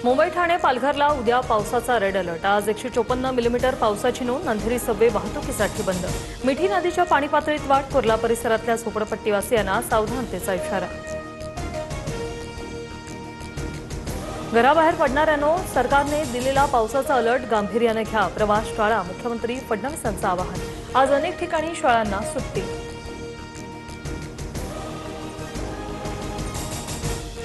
मुंबई ठाणे पालघरला उद्या पावसाचा red alert. आज 154 मिलीमीटर पावसाची नोंद। अंधेरी सबवे वाहतुकीसाठी बंद। मिठी नदीच्या पाणी पातळीत वाढ। कुर्ला परिसरातल्या झोपडपट्टीवासियांना सावधानतेचा इशारा। घराबाहेर पडणाऱ्यांनो, सरकारने दिलेला पावसाचा अलर्ट गांभीर्याने घ्या। प्रवास टाळा, मुख्यमंत्री फडणवीसांचं आवाहन। आज अनेक ठिकाणी शाळांना सुट्टी।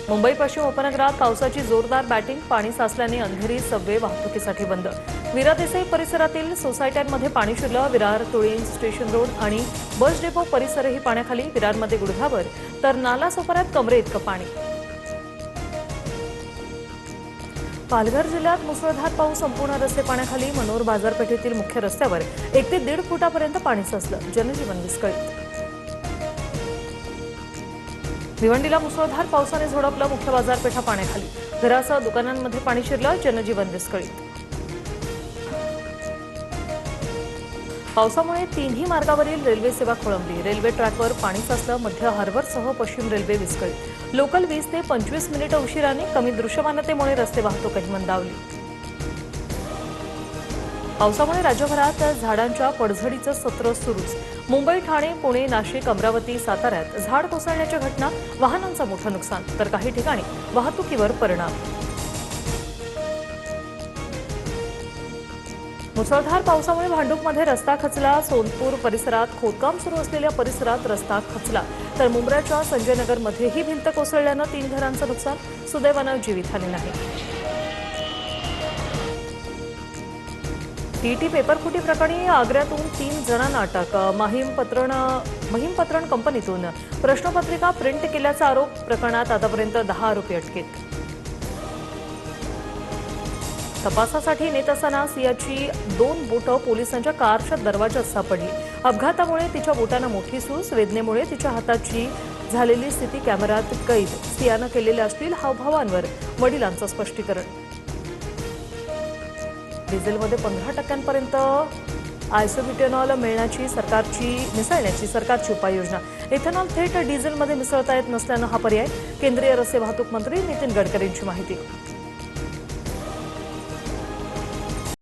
मुंबई पश्चिम उपनगरात पावसाची जोरदार बॅटिंग। पाणी साचल्याने अंधेरी सबवे वाहतुकीसाठी बंद। विरा देसाई परिसरातील सोसायट्यांमध्ये पाणी शिरलं। विरार, तुळींज, स्टेशन रोड आणि बस डेपो परिसरही पाण्याखाली। विरारमध्ये गुडघाभर तर नालासोपाऱ्यात कमरे इतकं पाणी। पालघर जिल्ह्यात मुसळधार पाऊस, संपूर्ण रस्ते पाण्याखाली। मनोर बाजारपेठेतील मुख्य रस्त्यावर 1 ते 1.5 फुटापर्यंत पाणी साचलं। जनजीवन विस्कळीत। भिवंडीला मुसळधार पावसाने झोडपलं। मुख्य बाजारपेठा पाण्याखाली। घरासह दुकानांमध्ये पाणी शिरलं। जनजीवन विस्कळीत। पावसामुळे तिन्ही मार्गावरील रेल्वे सेवा खोळंबली। रेल्वे ट्रॅकवर पाणी साचलं। मध्य हार्बरसह पश्चिम रेल्वे विस्कळीत। लोकल 20 ते 25 मिनिटं उशिराने। कमी दृश्यमानतेमुळे रस्ते वाहतूकही मंदावली। पावसामुळे राज्यभरात झाडांच्या पडझडीचं सत्र सुरूच। मुंबई, ठाणे, पुणे, नाशिक, अमरावती, साताऱ्यात झाड कोसळण्याच्या घटना। वाहनांचं मोठं नुकसान तर काही ठिकाणी वाहतुकीवर परिणाम। मुसळधार पावसामुळे भांडूपमध्ये रस्ता खचला। सोनपूर परिसरात खोदकाम सुरू असलेल्या परिसरात रस्ता खचला। तर मुंब्र्याच्या संजयनगरमध्येही भिंत कोसळल्यानं 3 घरांचं नुकसान। सुदैवानं जीवितहानी नाही। टीटी पेपरफुटी प्रकरणी आग्र्यातून 3 जणांना अटक। महिमपत्रण कंपनीतून प्रश्नपत्रिका प्रिंट केल्याचा आरोप। प्रकरणात आतापर्यंत 10 आरोपी अटकेत। तपासासाठी नेत असताना सियाची 2 बोटं पोलिसांच्या कारच्या दरवाजात सापडली। अपघातामुळे तिच्या बोटांना मोठी सूज। वेदनेमुळे तिच्या हाताची झालेली स्थिती कॅमेऱ्यात कैद। सियानं केलेल्या अश्लील हावभावांवर वडिलांचं स्पष्टीकरण। डिझेलमध्ये 15% आयसोब्युटेनॉल मिसळण्याची सरकारची उपाययोजना। इथेनॉल थेट डिझेलमध्ये मिसळता येत नसल्यानं हा पर्याय। केंद्रीय रस्ते वाहतूक मंत्री नितीन गडकरींची माहिती।